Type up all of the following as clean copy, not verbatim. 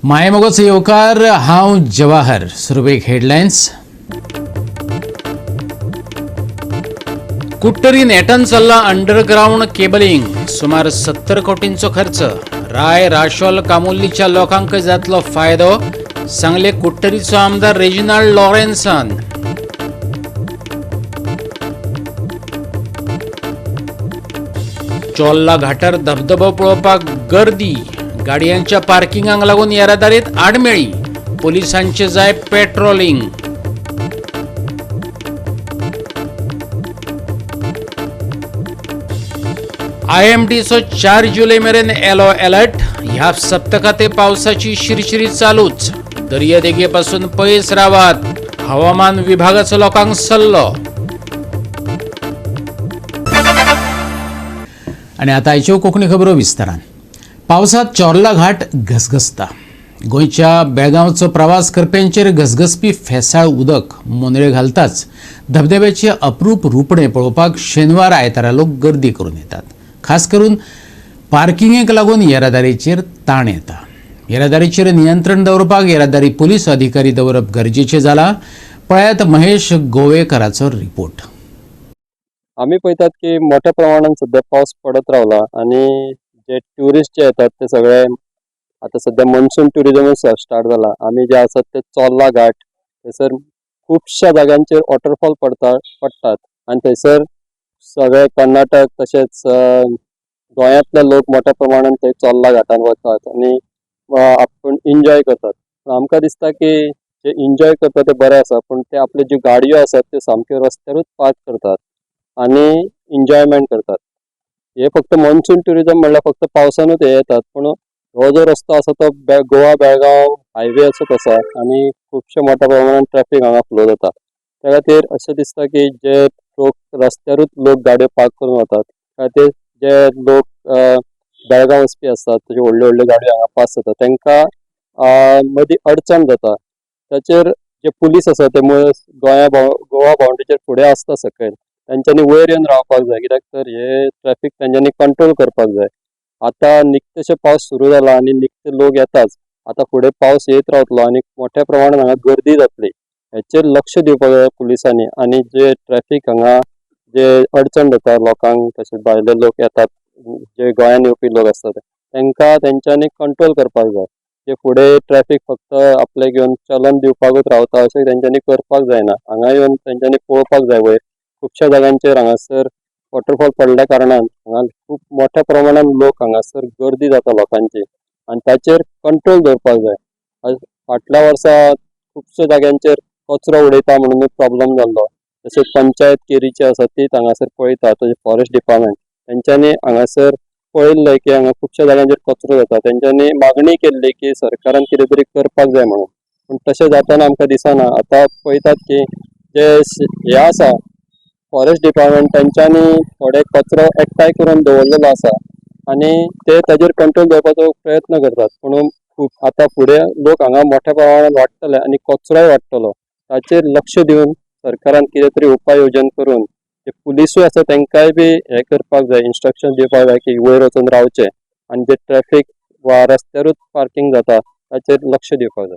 मायमोगोच येवकार हांव जवाहर. सुरवेक हेडलायन्स. कुट्टरीन एटन चल्ला अंडरग्राउंड केबलिंग. सुमार 70 कोटींचो खर्च. राय राशोल कामुल्लीच्या लोकांक जातलो फायदो, सांगले कुट्टरीचो आमदार रेजिनाल्ड लॉरेन्सान. चोल्ला घाटार धबधबो पळोवपाक गर्दी. गाडयांच्या पार्किंगाक लागून येरादारीत आडमेळी. पोलिसांचे जाय पेट्रोलिंग. IMDचो 4 जुलै मेरेन येलो अलर्ट. ह्या सप्तकात पावसाची शिरशिरी चालूच. दर्यादेगेपासून पयस रावात. हवामान विभागाचो लोकांक सल्लो. आणि आता आयच्यो कोंकणी खबरो विस्तारान. पावसात चोर्ला घाट घसघसता. गोंयच्या बेळगांवचो प्रवास करप्यांचेर घसघसपी फेसाळ उदक मोनळे घालताच धबधब्याचे अप्रूप रूपणे पळोवपाक शेनवार आयतारा लोक गर्दी करून येतात. खास करून पार्किंगेक लागून येरादारीचेर ताण येता. येरादारीचेर नियंत्रण दवरपाक येरादारी पुलीस अधिकारी दवरप गरजेचें जाला. पळयात महेश गोवेकराचो रिपोर्ट. आम्ही पळयतात की मोठ्या प्रमाणात सध्या पाऊस पडत रावला आणि जे ट्युरिस्ट जे येतात ते सगळे आता सध्या मनसून टुरिझम स्टार्ट जाला. आम्ही जे आसात ते चोर्ला घाट थंयसर खुबश्या जाग्यांचेर वॉटरफॉल पडटात आणि थंयसर सगळे कर्नाटक तशेंच गोंयांतले लोक मोठ्या प्रमाणात थंय चोर्ला घाटान वतात आणि आपण एन्जॉय करतात. आमकां दिसता की जे एन्जॉय करता ते बरें आसा, पण ते आपले ज्यो गाडयो आसात ते सामक्यो रस्त्यारूच पार्क करतात आणि एन्जॉयमेंट करतात. हे फक्त मनसून टुरिझम म्हणल्यार फक्त पावसानूच हे येतात, पण हो जो रस्तो आसा तो गोवा बेळगांव हायवे असोच आसा आणि खुबशे मोठ्या प्रमाणात ट्रॅफिक हांगा फ्लो जाता. त्या खातीर अशें दिसता की जे लोक रस्त्यारूच लोक गाडयो पार्क करून वतात, ते जे लोक बेळगांव वचपी आसतात तशे व्हडल्यो व्हडल्यो गाडयो हांगा पास जातात तांकां मदीं अडचण जाता. ताचेर जे पुलीस आसा ते गोवा बाउंड्रीचेर फुडें आसता सकयल तांच्यांनी वयर येवन रावपाक जाय, कित्याक तर हे ट्रॅफिक तांच्यांनी कंट्रोल करपाक जाय. आता निकतेशे पावस सुरू जाला आणि निकते लोक येताच. आता फुडें पावस येत रावतलो आणि मोठ्या प्रमाणात हांगा गर्दी जातली. हेचेर लक्ष दिवपाक जाय पुलिसांनी आणि जे ट्रॅफिक हांगा जे अडचण जाता लोकांक तशेंच भायले लोक येतात जे गोंयान येवपी लोक आसतात तांकां तेंच्यांनी कंट्रोल करपाक जाय. जे फुडें ट्रॅफिक फक्त आपले घेवन चलन दिवपाकूच रावता अशें तेंच्यांनी करपाक जायना. हांगा येवन तेंच्यांनी पळोवपाक जाय वयर खुबश्या जाग्यांचेर हांगासर वॉटरफॉल पडल्या कारणान हांगा खूब मोठ्या प्रमाणात लोक हांगासर गर्दी जाता लोकांची आणि ताचेर कंट्रोल दवरपाक जाय. फाटल्या वर्सा खुबश्या जाग्यांचेर कचरो उडयता म्हणून प्रॉब्लेम जाल्लो. तशेंच पंचायत केरीची आसा ती हांगासर पळयता, तशें फॉरेस्ट डिपार्टमेंट तेंच्यांनी हांगासर पळयल्लें की हांगा खुबश्या जाग्यांचेर कचरो जाता. तेंच्यांनी मागणी केल्ली की सरकारान कितें तरी करपाक जाय म्हणून, पूण तशें जाताना आमकां दिसना. आता पळयतात की जे हे आसा फॉरेस्ट डिपार्टमेंट तेंच्यांनी थोडे कचरो एकठांय करून दवरलेलो आसा आणि ते ताचेर कंट्रोल दवरपाचो प्रयत्न करतात. पूण आता फुडें लोक हांगा मोठ्या प्रमाणात वाडटले आणि कचरोय वाडटलो. ताचेर लक्ष दिवन सरकारान कितें तरी उपाय येवजन करून जे पुलिसूय आसा तांकांय बी हे करपाक जाय, इन्स्ट्रक्शन दिवपाक जाय की वयर वचून रावचे आणि जे ट्रॅफिक वा रस्त्यारूच पार्किंग जाता ताचेर लक्ष दिवपाक जाय.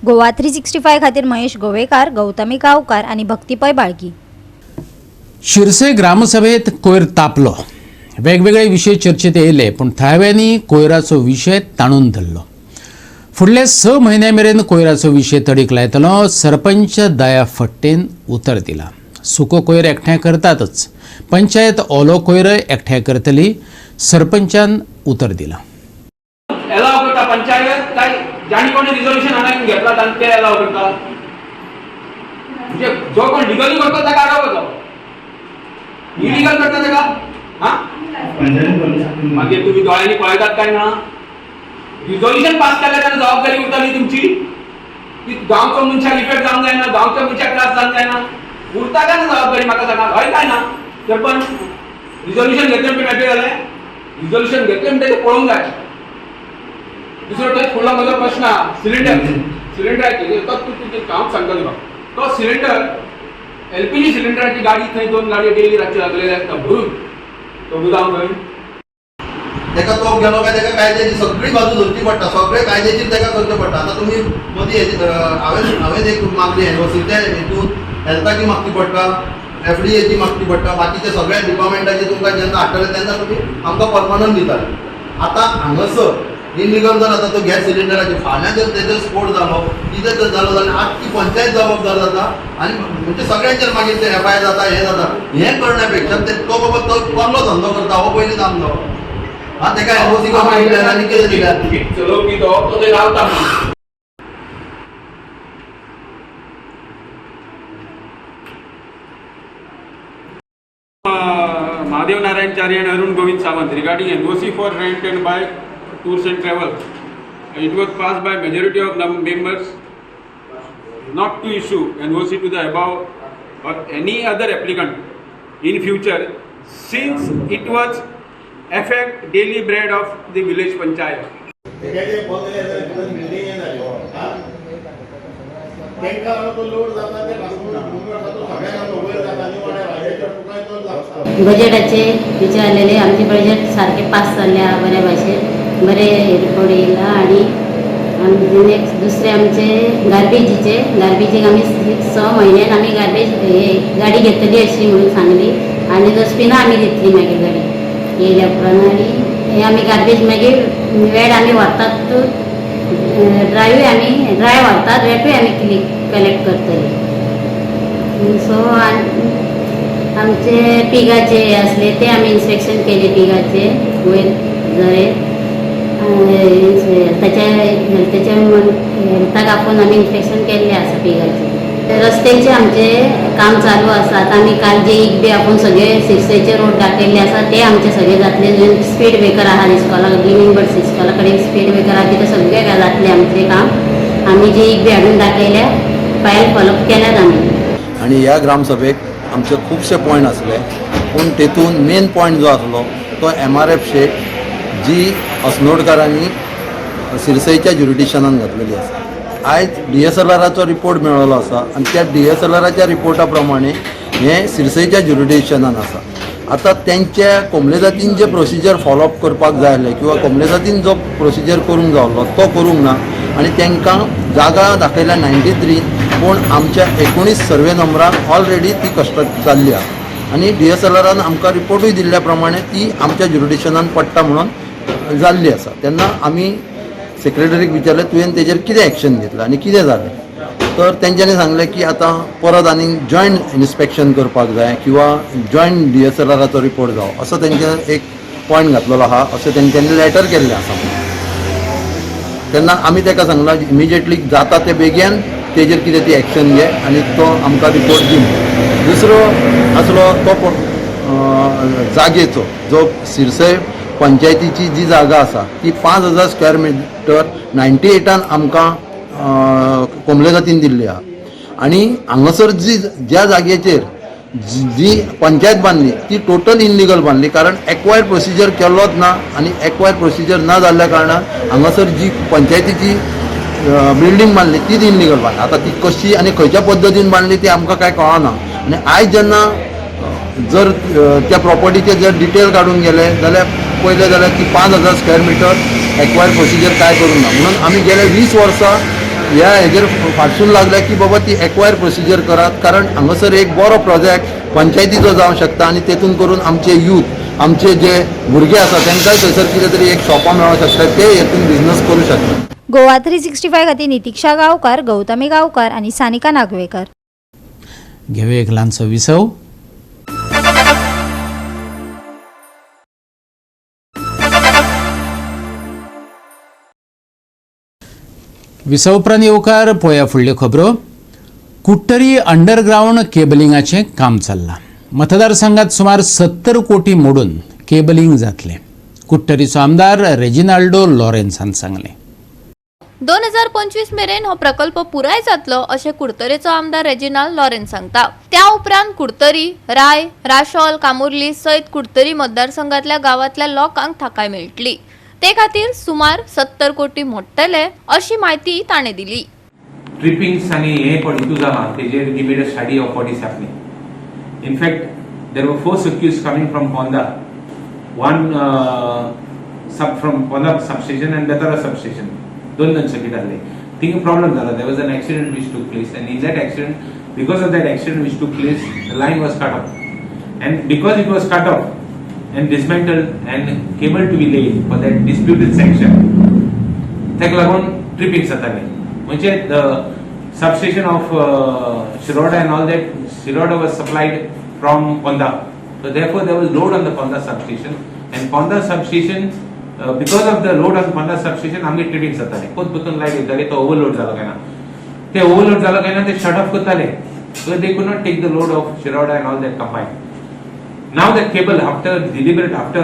गोवा 365 खातीर महेश गोवेकार, गौतमी गांवकार आणि भक्तीपय बाळगी. शिरसे ग्रामसभेत कोयर तापलो. वेगवेगळे विशय चर्चेत येयले, पण थळाव्यांनी कोयराचो विशय ताणून धरलो. फुडले 6 म्हयन्या मेरेन कोयराचो विशय तडीक लायतलो. सरपंच दया फट्टेन उतर दिला. सुको कोयर एकठांय करतातच, पंचायत ओलो कोयरय एकठांय करतली. सरपंचान उतर दिला. अलाव करता पंचायत काय ज्यांनी कोणी रिझोल्यूशन हांगा घेतला तांकां ते अलाव करता. म्हणजे जो कोण लिगली करता ताका अलाव करता, इलिगल करता ताका मागीर तुम्ही दोळ्यांनी पळयतात काय ना रिझोल्युशन पास केल्यार तेन्ना जबाबदारी उरताली तुमची की गांवचो मनशाक इफेक्ट जावंक जायना गांवच्या मनशाक त्रास जावंक जायना उरता काय ना जबाबदारी म्हाका सांगा हय काय ना सरपंच रिझोल्युशन घेतले म्हणून मेळटलें जालें रिझोल्युशन घेतले म्हणटा तें पळोवंक जाय दुसरो तो फुडलो म्हजो प्रश्न आहा सिलिंडराचेर तो हांव सांगता तुका तो सिलिंडर LPG सिलिंडराची गाडी थंय 2 गाडयो डेली रातचे लागलेले आसता भरून तो गुदाम थंय तेका तो गेलो काय तेका कायद्याची सगळी बाजू धरची पडटा सगळे कायदेशीर तेका करचें पडटा आतां तुमी मदीं हांवें एक मागली एनओसीच्या हेतून हेल्थाची मागची पडटा FDAची मागची पडटा बाकीच्या सगळ्या डिपार्टमेंटाची तुमकां जेन्ना हाडटले तेन्ना तुमी आमकां परमनंट दिताले आतां हांगासर इलिगल जर आतां तो गॅस सिलिंडराचे फाल्यां जर तेजो स्फोट जालो कितें जर जालो जाल्यार आज ती पंचायत जबाबदार जाता आनी म्हणजे सगळ्यांचेर मागीर ते FIR जाता हें जाता हें करण्यापेक्षा तो बाबा तो कसलो धंदो करता हो पयलींच आमचो हा तेका एनओसी का मागितल्यार आनी कितें दिल्यार चलोवपी तो थंय रावता Mahadev Narayan Chari and Arun Govind Samant regarding NOC for rent and buy tours and travel. It was passed by majority of members not to issue NOC to the above or any other applicant in future since it was affect daily bread of the village panchayat. बजेटाचे विचारलेले आमचे budget सारखे pass जाल्ल्या बऱ्या भाशेन बरे report येयला आणि next दुसरे आमचे गार्बेजीक आमी 6 म्हयन्यान आमी गार्बेज गाडी घेतली अशी म्हणून सांगली आणि डस्टबिनां आमी घेतली मागीर गाडी येयल्या उपरांत आणि हे आमी गार्बेज मागीर वेळ आमी व्हरतात ड्राय व्हरतात वेटूय आमी कलेक्ट करतली सो आमचे पिगाचे असले ते आम्ही इन्स्पेक्शन केले पिगाचे वयर जरे त्याच्या हेल्थाक आपण आम्ही इन्स्पेक्शन केल्ले आसा पिगाचे रस्त्याचे आमचे काम चालू आसा आम्ही काल जे बी आपण सगळे सिरसेचे रोड दाखयल्ले आसा ते आमचे सगळे जातले स्पीड ब्रेकर आहा इस्कॉला गिविंग बर्ड्स इस्कॉला कडेन स्पीड ब्रेकर आहा तिथे सगळे जातले आमचे काम आम्ही जे बी हाडून दाखयल्या फायल फॉलोअप केल्यात आमी आणि ह्या ग्रामसभेक आमचे खुबशे पॉयंट आसले पूण तेतून मेन पॉयंट जो आसलो तो MRF शेट जी अस्नोडकारांनी सिरसयच्या ज्युरिडिक्शनान घातलेली आसा आयज DSLRाचो रिपोर्ट मेळ्ळो आसा आनी त्या DSLRाच्या रिपोर्टा प्रमाणे हे सिरसयच्या ज्युरिडिक्शनान आसा आतां तेंच्या कोमलेजातीन जे प्रोसिजर फॉलोअप करपाक जाय आसले किंवा कोमलेजातीन जो प्रोसिजर करूंक जाय आसलो तो करूंक ना आनी तांकां जागा दाखयल्या 93 पूण आमच्या 19 सर्वे नंबराक ऑलरेडी ती कन्स्ट्रक्ट जाल्ली आसा आनी DSLRान आमकां रिपोर्टूय दिल्ल्या प्रमाणे ती आमच्या ज्युरिडिक्शनान पडटा म्हणून जाल्ली आसा तेन्ना आमी सेक्रेटरीक विचारलें तुवें तेजेर कितें एक्शन घेतलां आनी कितें जालें तर तेंच्यांनी सांगलें की आतां परत आनी जॉयंट इन्स्पेक्शन करपाक जाय किंवा जॉयंट DSLRाचो रिपोर्ट जावो असो तेंचे एक पॉयंट घातलेलो आहा अशें तेंच्यांनी लेटर केल्लें आसा तेन्ना आमी ताका सांगलां इमिजिएटली जाता ते बेगीन तेजेर कितें ती एक्शन घे आनी तो आमकां रिपोर्ट दी दुसरो आसलो तो जागेचो जो सिरसय पंचायतीची जी जागा आसा ती 5000 स्क्वेअर मिटर 98 आमकां कोमलेजातीन दिल्ली आहा आनी हांगासर ज्या जागेचेर जी पंचायत बांदली ती टोटल इनलिगल बांदली कारण एक्वायर प्रोसिजर केलोच ना आनी एक्वायर प्रोसिजर ना जाल्ल्या कारणान हांगासर जी पंचायतीची बिल्डींग बांदली तीच इनलिगल बांदली आतां ती कशी आनी खंयच्या पद्दतीन बांदली ती आमकां कांय कळना आनी आयज जेन्ना जर त्या प्रॉपर्टीचे जर डिटेल काडून गेले जाल्यार पयले जाल्यार ती 5000 स्क्वेअर मिटर एक्वायर प्रोसिजर काय करूंक ना म्हणून आमी गेले 20 वर्सां ह्या हेजेर फाटसून लागल्या की बाबा ती एक्वायर प्रोसिजर करात कारण हांगासर एक बरो प्रोजेक्ट पंचायतीचो जावंक शकता आनी तेतून करून आमचे यूथ आमचे जे भुरगे आसा तांकांय थंयसर कितें तरी एक शॉपां मेळोंक शकता ते हेतून बिझनस करूं शकता गोवा 365 खातीर नितीक्षा गांवकार गौतमी गांवकार आणि सानिका नागवेकर घेऊया एक ल्हानसो विसव विसवप्रांत येवकार पळया फुडल्यो खबरो कुट्टरी अंडरग्राउंड केबलिंगाचें काम चल्लां मतदारसंघात सुमार 70 कोटी मोडून केबलिंग जातलें कुट्टरीचो आमदार रेजिनाल्डो लॉरेन्स हांणी सांगलें. 2025 मेरेन हो प्रकल्प पुराय जातलो अशें कुडतरेचो आमदार रेजिनाल्ड लॉरेन्स सांगता. त्या उपरांत कुडतरी, राय, राशोल, कामुर्ली सयत कुडतरी मतदारसंघातल्या गावातल्या लोकांक थाकाय मेळटली. ते खातीर सुमार 70 कोटी मोडटले अशी माहिती ताणें दिली. ट्रिपिंग्स आणि हे पण हितू जाला तेजेर we made a study of what is happening. In fact, there were 4 circuits coming from Ponda, one from Ponda substation and Betara substation. Doon circuit आले. Thing problem झाला. There was an accident which took place, and in that accident, because of that accident which took place, the line was cut off, and because it was cut off and dismantled and cable to be laid for that disputed section, ताका लागून tripping जाताले. म्हणजे the substation of Shiroda and all that, Shiroda was supplied from Ponda. So therefore there was load on the Ponda substation, and Ponda substation, because of the load on Ponda substation, आमगे tripping जाताले. पोतपोतून light येताले तो overload झाला काय ना. ते overload झाला काय ना ते shut off करताले. So they could not take the load of Shiroda and all that combined. Now that cable, after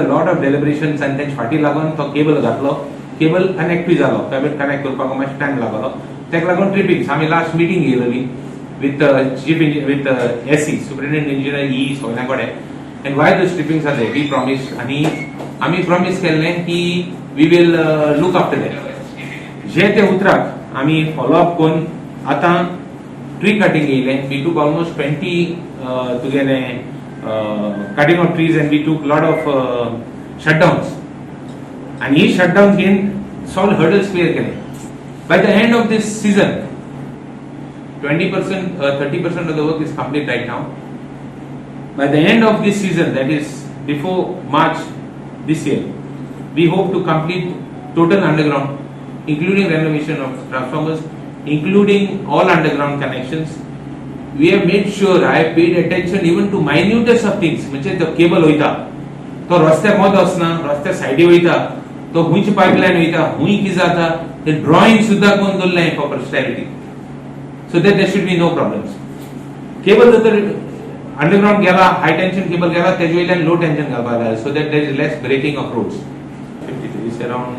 a lot of deliberations and then फाटी लागून तो cable घातलो, cable connect बी झालो, cable connect करपाक मातशें टाइम लागलो. ताका लागून ट्रिपिंग्स आमी लास्ट मिटींग घेयलेली with chief with SE superintendent engineer E सोयनागोडे, and why those trippings are there, we promised आणि आमी प्रॉमिस केल्लें की we will look after that. जे ते उतराक आमी फॉलो अप करून आतां ट्री कटिंग येयलें. We took almost 20 तुगेले cutting of trees, and we took lot of shutdowns, and he shutdowns again solve hurdles clear केले. By the end of this season, 20%, 30% of the work is complete right now. By the end of this season, that is before March this year, we hope to complete total underground, including renovation of transformers, including all underground connections. We have made sure, I have paid attention even to minutest of things. म्हणजे तो cable वयता, तो रस्त्याक मत वचना, रस्त्या सायडी वयता, तो हुंयची पायपलायन वयता, हुंय कितें जाता, ते ड्रॉइंग सुद्धा करून दवरलें for posterity, so that there should be no problems. Cable जर अंडरग्राउंड गेला, हाय टेन्शन केबल गेला, तेजे वयल्यान लो टेन्शन घालपाक जाय, so that there is less breaking of roads. It's around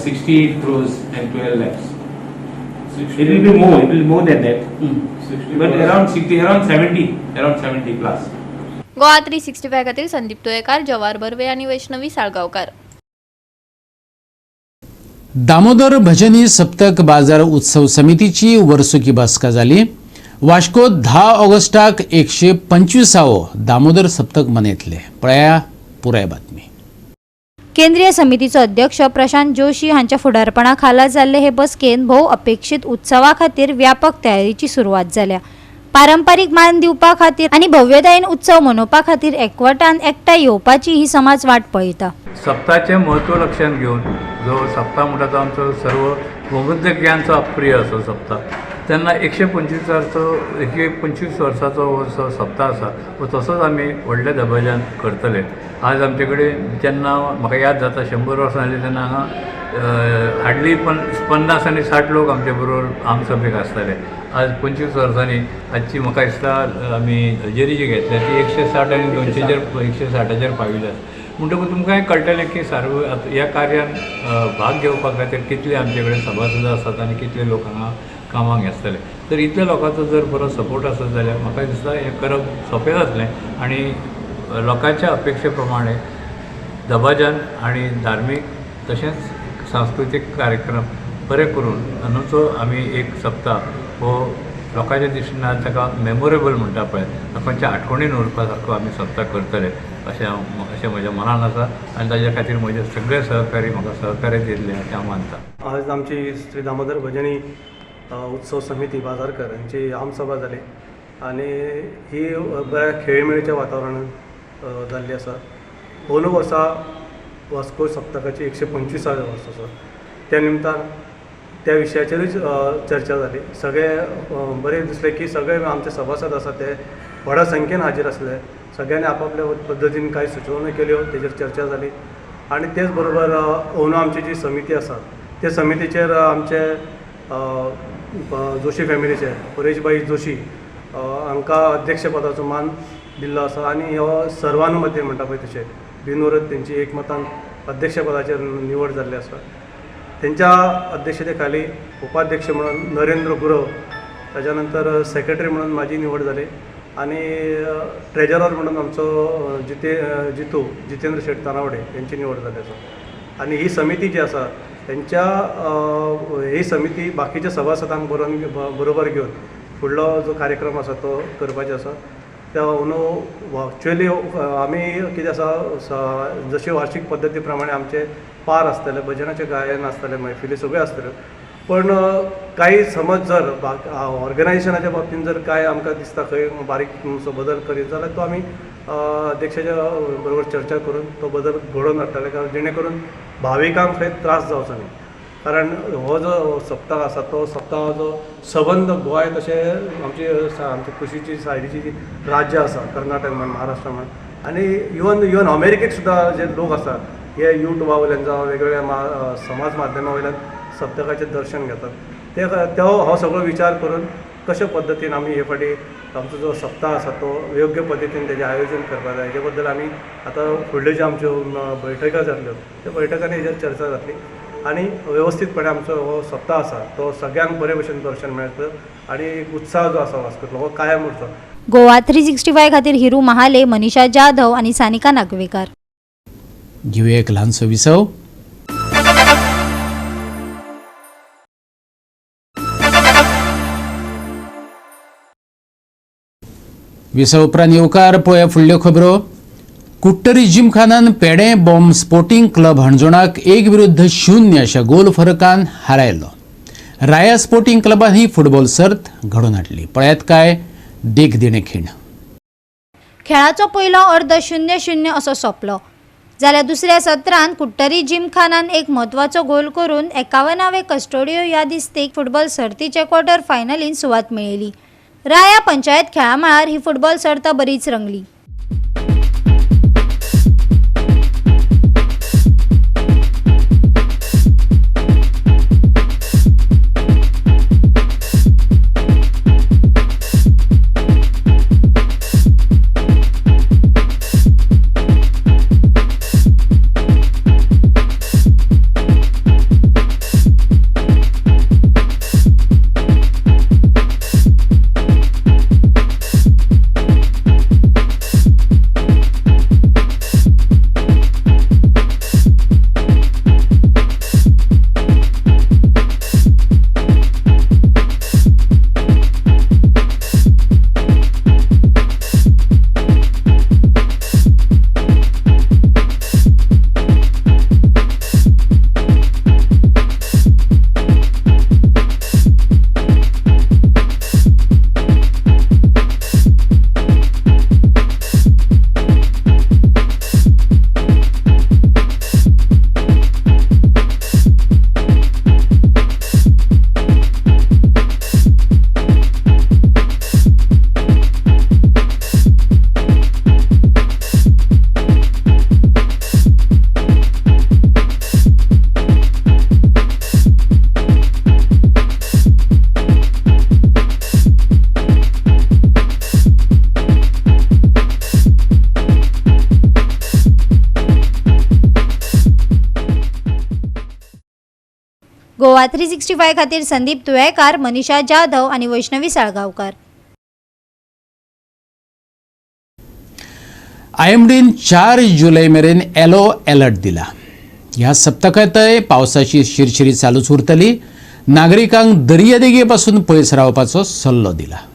68 crores and 12 lakhs. It will be more than that. But around 70 plus. Goa 365 खातीर संदीप तोयेकार, जवाहर बर्वे आणि वैष्णवी साळगांवकार. दामोदर भजनी सप्तक बाजार उत्सव समितीची वर्सुकी बसका जाली. वास्को 10 ऑगस्टाक 125वो दामोदर सप्तक मनयतले. पळया पुराय बातमी. केंद्रीय समितीचो अध्यक्ष प्रशांत जोशी हांच्या फुडारपणा खाला जाल्ले हे बसकेन भोव अपेक्षित उत्सवा खातीर व्यापक तयारीची सुरवात जाल्या. पारंपारीक मान दिवपा खातीर आनी भव्यतायेन उत्सव मनोवपा खातीर एकवटान एकठांय येवपाची ही समाज वाट पळयता. सप्ताहाचें म्हत्व लक्षांत घेवन जो सप्ताह म्हणटा तो आमचो सर्व भौबुध्द ज्ञानचो अप्रिय असो सप्ताह, तेन्ना 125 वर्साचो हो सप्ताह आसा, तसोच आमी व्हडल्या दबाज्यान करतले. आज आमचे कडेन जेन्ना म्हाका याद जाता 100 वर्सां जालीं तेन्ना हांगा हार्डली 50 आनी 60 लोक आमचे बरोबर आमसभेक आसताले. आज 25 वर्सांनी आजची म्हाका दिसता आमी हजेरी जी घेतल्या ती 160 आनी 160 पाविल्यात. म्हणटकूच तुमकां हें कळटलें की ह्या कार्यान भाग घेवपा खातीर कितले आमचे कडेन सभासदां आसात आनी कितले लोक हांगा कामाक येतले. तर इतल्या लोकांचो जर बरो सपोर्ट आसत जाल्यार म्हाका दिसता हें करप सोंपें जातलें आनी लोकांच्या अपेक्षे प्रमाणे दबाज्यान आनी धार्मीक तशेंच सांस्कृतीक कार्यक्रम बरे करून हांचो आमी एक सप्ताह हो लोकांच्या दिश्टीन ताका मेमोरेबल म्हणटा पळय, लोकांच्या आठवणीन उरपा सारको आमी सप्ताह करतले अशें म्हज्या मनान आसा आनी ताज्या खातीर म्हजे सगळे सहकारी म्हाका सहकार्य दितले अशें हांव मानता. आज आमची श्री दामोदर भजनी उत्सव समिती बाजारकर यांची आमसभा जाली आनी ही बऱ्या खेळमेळीच्या वातावरणांत जाल्ली आसा. अंदू वर्सा वास्को सप्तकाची 125वी वर्स आसा. त्या निमतान त्या विशयाचेरूच चर्चा जाली. सगळे बरें दिसलें की सगळे आमचे सभासद आसा ते व्हडा संख्येन हाजीर आसले. सगळ्यांनी आपापल्या पद्दतीन कांय सुचोवण्यो केल्यो, तेजेर चर्चा जाली. आनी तेच बरोबर अंदू आमची जी समिती आसा त्या समितीचेर आमचे जोशी फॅमिलीचे परेशबाई जोशी हांकां अध्यक्षपदाचो मान दिल्लो आसा आनी हो सर्वानुमते म्हणटा पळय तशें बिनविरोध तेंची एकमतान अध्यक्षपदाचेर निवड जाल्ली आसा. त्यांच्या अध्यक्षते खाली उपाध्यक्ष म्हणून नरेंद्र गुरव, ताच्या नंतर सेक्रेटरी म्हणून माझी निवड जाली आणि ट्रेजरर म्हणून आमचो जितेंद्र शेट तानावडे यांची निवड जाली आसा. आणि ही समिती जी आसा त्यांच्या ही समिती बाकीच्या सभासदांक बरोबर घेवन फुडलो जो कार्यक्रम आसा तो करपाचो आसा. त्या एक्चुअली आमी कितें आसा जशे वार्षिक पद्दती प्रमाणे आमचे पार आसतले, भजनाचे गायन आसतले, मैफिली सगळ्यो आसतल्यो. पण काही समज जर ऑर्गनायझेशनाच्या बाबतीन जर काय आमकां दिसता खंय बारीक असो बदल करीत जाल्यार तो आमी अध्यक्षाच्या बरोबर चर्चा करून तो बदल घडोवन हाडटले, कारण जेणे करून भाविकांक खंय त्रास जावचो न्ही. कारण हो जो सप्ताह आसा तो सप्ताहाचो संबंध गोंय तशें आमची कुशीची सायडीची जी राज्य आसा कर्नाटक म्हण, महाराष्ट्र म्हण, आनी इवन अमेरिकेक सुद्दां जे लोक आसा हे युट्यूबा वयल्यान जावं वेगवेगळ्या समाज माध्यमा वयल्यान सप्तकाचें दर्शन घेतात. हो सगळो विचार करून कशा पद्दतीन आमी हे फाटी आमचो जो सप्ताह आसा तो योग्य पद्दतीन तेजें आयोजन करपाक जाय हेजे बद्दल आमी आतां फुडल्यो ज्यो आमच्यो बैठका जातल्यो त्या बैठकांनी हेजेर चर्चा जातली आनी वेवस्थीतपणे आमचो हो सप्ताह आसा तो सगळ्यांक बरे भशेन दर्शन मेळटलो आनी उत्साह जो आसा वास्कोंतलो हो कायम उरचो. गोवा 365 खातीर हिरू महाले, मनीषा जाधव आणि सानिका नागवेकर. घेऊया एक ल्हानसो विसव. विसव उपरांत येवकार पळया फुडल्यो खबरो. कुट्टरी जिमखानान पेडे बॉम्ब स्पोर्टिंग क्लब हाणजोणाक 1-0 अशा गोल फरकान हारयलो. राया स्पोर्टिंग क्लबान ही फुटबॉल सर्त घडोवन हाडली. पळयात काय देखदिणे खीण. खेळाचो पयलो अर्द 0-0 असो सोंपलो जाल्यार दुसऱ्या सत्रांत कुट्टरी जिमखानान एक म्हत्वाचो गोल करून 51वे कस्टोडियो ह्या दिसतेक फुटबॉल सर्तीचे क्वॉर्टर फायनलीन सुवात मेळयली. राया पंचायत खेळामळार ही फुटबॉल सर्त बरीच रंगली. गोवा 365 खातीर संदीप तुळेकार, मनीषा जाधव आणि वैष्णवी साळगांवकार. आयएमडीन 4 जुलै मेरेन येलो अलर्ट दिला. ह्या सप्तकांतय पावसाची शिरशिरी चालूच उरतली. नागरिकांक दर्यादेगे पासून पयस रावपाचो सल्लो दिला.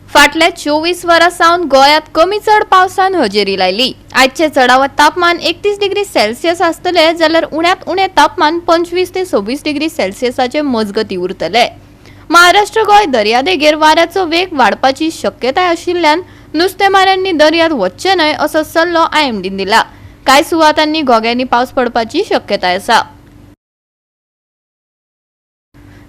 फाटल्या 24 वरां सावन गोंयांत कमी चड पावसान हजेरी लायली. आयचे चडावत तापमान 31 डिग्री सेल्सियस आसतले जाल्यार उण्यांत उणें तापमान 25 ते 26 डिग्री सेल्सियसाचे मजगती उरतले. महाराष्ट्र गोंय दर्यादेगेर वाऱ्याचो वेग वाडपाची शक्यताय आशिल्ल्यान नुस्तेमाऱ्यांनी दर्यांत वचचे न्हय असो सल्लो आयएमडीन दिला. कांय सुवातांनी घोग्यांनी पावस पडपाची शक्यताय आसा.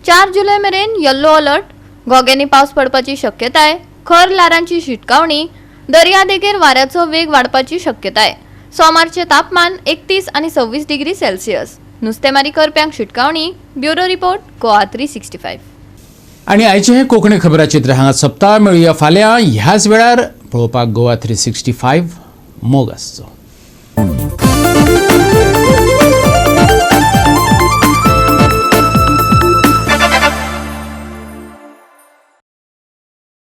4 जुलै मेरेन येल्लो अलर्ट, घोग्यांनी पावस पडपाची शक्यताय, खर लारांची शिटकावणी, दर्यादेगेर वाऱ्याचो वेग वाडपाची शक्यताय. सोमारचे तापमान 31 आणि 26 डिग्री सेल्सियस. नुस्तेमारी करप्यांक शिटकावणी. Bureau report, Goa 365. आणि आयचे हे कोंकणी खबराचित्र हांगा सोंपता. मेळुया फाल्यां ह्याच वेळार. पळोवपाक गोवा 365 मोग आसचो.